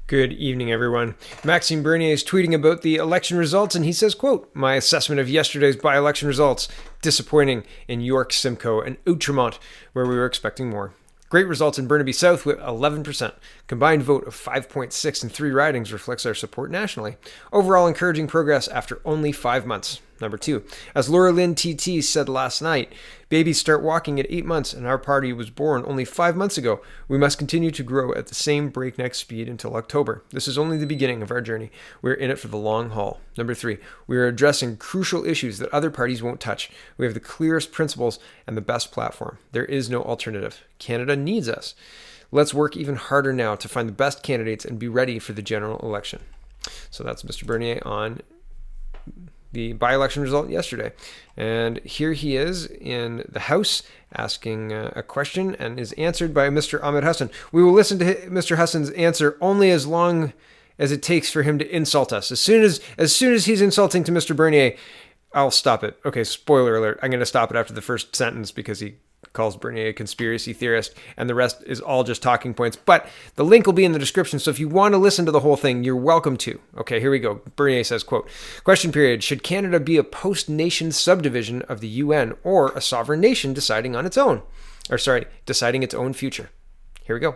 Good evening, everyone. Maxime Bernier is tweeting about the election results, and he says, quote, "My assessment of yesterday's by-election results, disappointing in York, Simcoe, and Outremont, where we were expecting more. Great results in Burnaby South with 11%. Combined vote of 5.6 in 3 ridings reflects our support nationally. Overall encouraging progress after only 5 months." Number 2, as Laura Lynn TT said last night, babies start walking at 8 months and our party was born only 5 months ago. We must continue to grow at the same breakneck speed until October. This is only the beginning of our journey. We're in it for the long haul. Number 3, we are addressing crucial issues that other parties won't touch. We have the clearest principles and the best platform. There is no alternative. Canada needs us. Let's work even harder now to find the best candidates and be ready for the general election. So that's Mr. Bernier on the by-election result yesterday. And here he is in the House asking a question and is answered by Mr. Ahmed Hassan. We will listen to Mr. Hassan's answer only as long as it takes for him to insult us. As soon as he's insulting to Mr. Bernier, I'll stop it. Okay, spoiler alert. I'm going to stop it after the first sentence because he calls Bernier a conspiracy theorist, and the rest is all just talking points. But the link will be in the description, so if you want to listen to the whole thing, you're welcome to. Okay, here we go. Bernier says, quote, "Question period. Should Canada be a post-nation subdivision of the UN or a sovereign nation deciding its own future?" Here we go.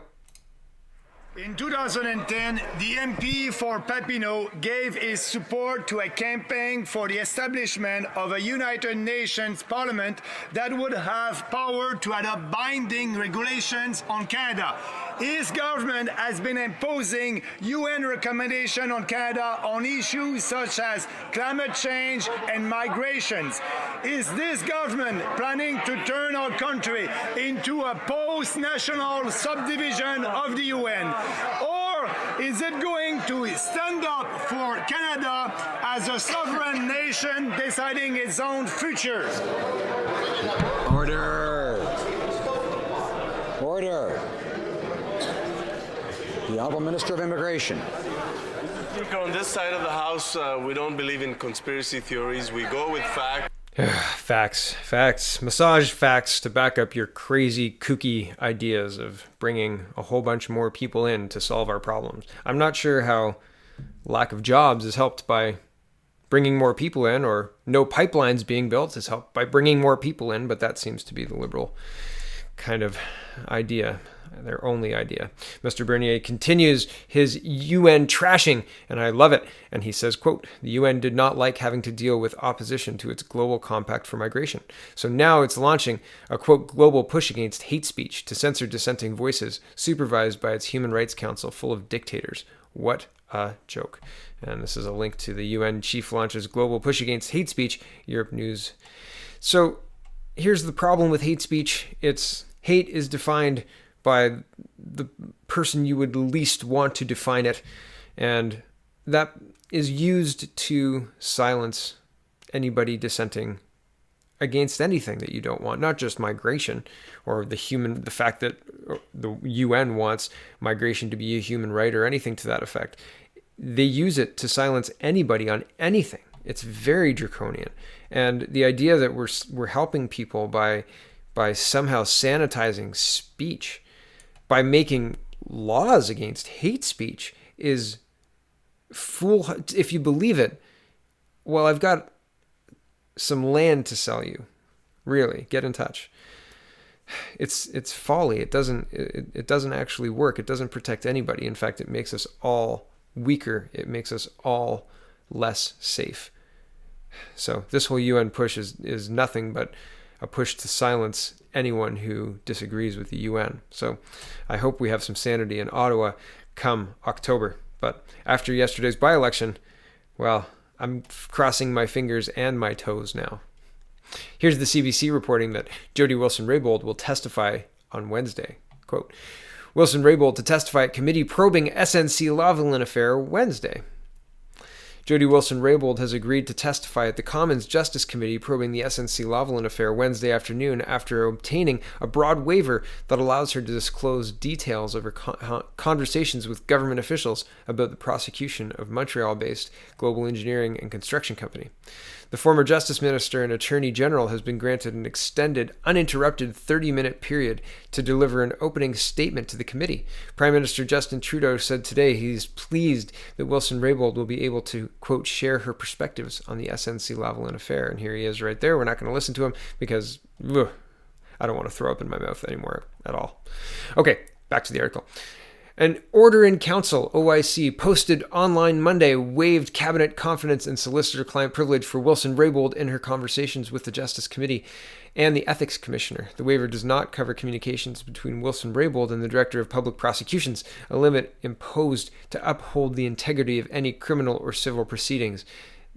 In 2010, the MP for Papineau gave his support to a campaign for the establishment of a United Nations Parliament that would have power to adopt binding regulations on Canada. His government has been imposing UN recommendations on Canada on issues such as climate change and migrations. Is this government planning to turn our country into a post-national subdivision of the UN? Or is it going to stand up for Canada as a sovereign nation deciding its own future? Order. Order. The Honourable Minister of Immigration. I think on this side of the House, we don't believe in conspiracy theories. We go with facts. Facts. Massage facts to back up your crazy, kooky ideas of bringing a whole bunch more people in to solve our problems. I'm not sure how lack of jobs is helped by bringing more people in, or no pipelines being built is helped by bringing more people in, but that seems to be the Liberal kind of idea. Their only idea. Mr. Bernier continues his UN trashing, and I love it. And he says, quote, "The UN did not like having to deal with opposition to its global compact for migration. So now it's launching a, quote, global push against hate speech to censor dissenting voices, supervised by its Human Rights Council full of dictators. What a joke." And this is a link to the UN chief launches global push against hate speech, Europe News. So here's the problem with hate speech. Hate is defined by the person you would least want to define it, and that is used to silence anybody dissenting against anything that you don't want, not just migration or the fact that the UN wants migration to be a human right or anything to that effect. They use it to silence anybody on anything. It's very draconian, and the idea that we're helping people by somehow sanitizing speech, by making laws against hate speech, is if you believe it. Well, I've got some land to sell you. Really, get in touch. It's folly. It doesn't actually work. It doesn't protect anybody. In fact, it makes us all weaker. It makes us all less safe. So this whole UN push is nothing but a push to silence anyone who disagrees with the UN. So I hope we have some sanity in Ottawa come October. But after yesterday's by-election, well, I'm crossing my fingers and my toes now. Here's the CBC reporting that Jody Wilson-Raybould will testify on Wednesday. Quote, "Wilson-Raybould to testify at committee probing SNC-Lavalin affair Wednesday." Jody Wilson-Raybould has agreed to testify at the Commons Justice Committee probing the SNC-Lavalin affair Wednesday afternoon after obtaining a broad waiver that allows her to disclose details of her conversations with government officials about the prosecution of Montreal-based global engineering and construction company. The former Justice Minister and Attorney General has been granted an extended, uninterrupted 30-minute period to deliver an opening statement to the committee. Prime Minister Justin Trudeau said today he's pleased that Wilson-Raybould will be able to, quote, share her perspectives on the SNC-Lavalin affair. And here he is right there. We're not going to listen to him because I don't want to throw up in my mouth anymore at all. Okay, back to the article. An order in council, OIC, posted online Monday, waived cabinet confidence and solicitor-client privilege for Wilson-Raybould in her conversations with the Justice Committee and the Ethics Commissioner. The waiver does not cover communications between Wilson-Raybould and the Director of Public Prosecutions, a limit imposed to uphold the integrity of any criminal or civil proceedings,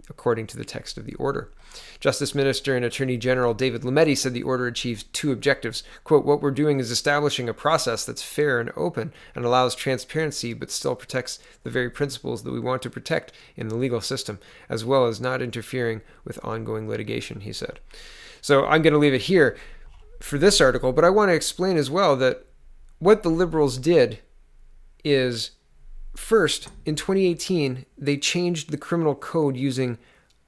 according to the text of the order. Justice Minister and Attorney General David Lametti said the order achieves two objectives. Quote, what we're doing is establishing a process that's fair and open and allows transparency but still protects the very principles that we want to protect in the legal system, as well as not interfering with ongoing litigation, he said. So I'm going to leave it here for this article, but I want to explain as well that what the Liberals did is, first, in 2018, they changed the criminal code using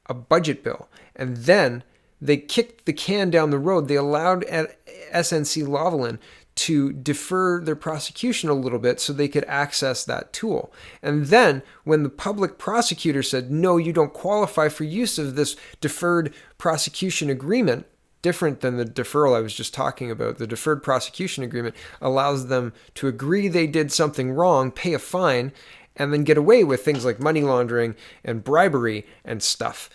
a budget bill. And then they kicked the can down the road. They allowed SNC-Lavalin to defer their prosecution a little bit so they could access that tool. And then when the public prosecutor said, no, you don't qualify for use of this deferred prosecution agreement, different than the deferral I was just talking about, the deferred prosecution agreement allows them to agree they did something wrong, pay a fine, and then get away with things like money laundering and bribery and stuff.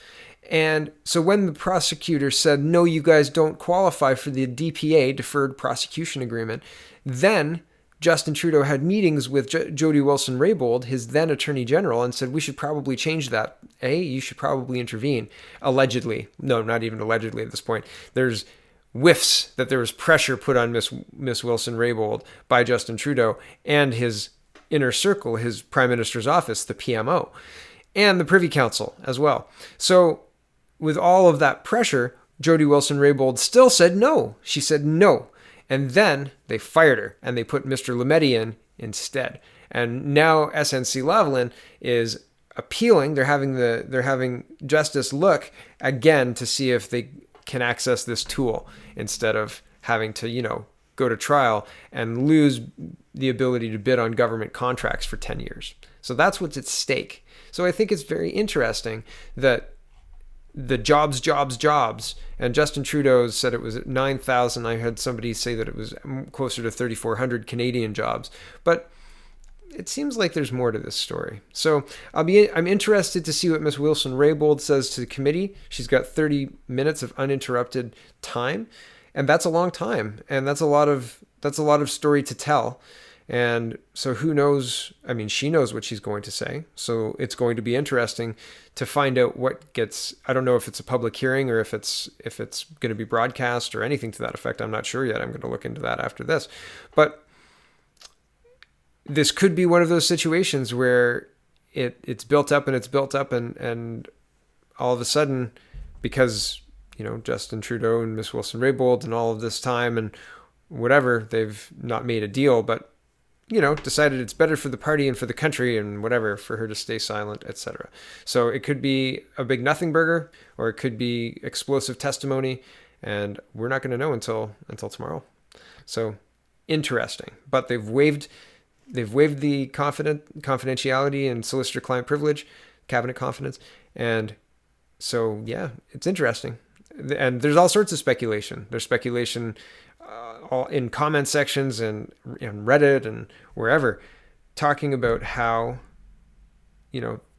And so when the prosecutor said, no, you guys don't qualify for the DPA, Deferred Prosecution Agreement, then Justin Trudeau had meetings with Jody Wilson-Raybould, his then Attorney General, and said, we should probably change that. You should probably intervene. Allegedly. No, not even allegedly at this point. There's whiffs that there was pressure put on Miss Wilson-Raybould by Justin Trudeau and his inner circle, his Prime Minister's office, the PMO, and the Privy Council as well. So with all of that pressure, Jody Wilson-Raybould still said no. She said no. And then they fired her and they put Mr. Lametti in instead. And now SNC-Lavalin is appealing. They're having justice look again to see if they can access this tool instead of having to, go to trial and lose the ability to bid on government contracts for 10 years. So that's what's at stake. So I think it's very interesting that the jobs, and Justin Trudeau said it was at 9,000. I had somebody say that it was closer to 3,400 Canadian jobs. But it seems like there's more to this story. So I'm interested to see what Ms. Wilson-Raybould says to the committee. She's got 30 minutes of uninterrupted time, and that's a long time, and that's a lot of story to tell. And so who knows? I mean, she knows what she's going to say. So it's going to be interesting to find out what gets, I don't know if it's a public hearing or if it's going to be broadcast or anything to that effect. I'm not sure yet. I'm going to look into that after this. But this could be one of those situations where it's built up and all of a sudden, because, Justin Trudeau and Miss Wilson-Raybould and all of this time and whatever, they've not made a deal, but decided it's better for the party and for the country and whatever for her to stay silent, etc. So it could be a big nothing burger, or it could be explosive testimony, and we're not going to know until tomorrow. So interesting, but they've waived the confidentiality and solicitor-client privilege, cabinet confidence, and so yeah, it's interesting. And there's all sorts of speculation. There's speculation all in comment sections and Reddit and wherever, talking about how,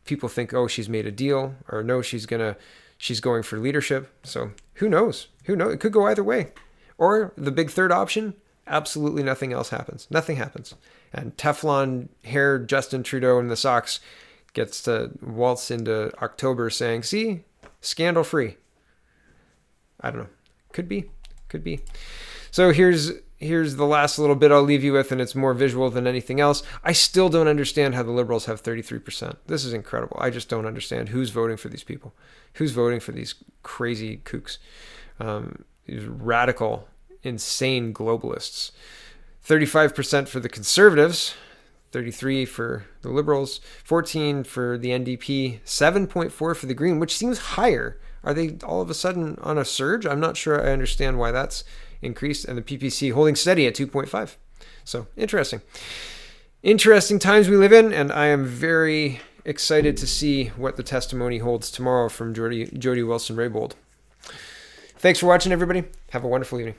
people think, oh, she's made a deal, or no, she's going for leadership. So who knows? It could go either way. Or the big third option, absolutely nothing else happens. Nothing happens. And Teflon hair Justin Trudeau in the socks gets to waltz into October saying, see, scandal free. I don't know. Could be. So here's the last little bit I'll leave you with, and it's more visual than anything else. I still don't understand how the Liberals have 33%. This is incredible. I just don't understand who's voting for these people. Who's voting for these crazy kooks, these radical, insane globalists. 35% for the Conservatives, 33% for the Liberals, 14% for the NDP, 7.4% for the Green, which seems higher. are they all of a sudden on a surge? I'm not sure I understand why that's increased, and the PPC holding steady at 2.5. So interesting. Interesting times we live in, and I am very excited to see what the testimony holds tomorrow from Jody Wilson-Raybould. Thanks for watching, everybody. Have a wonderful evening.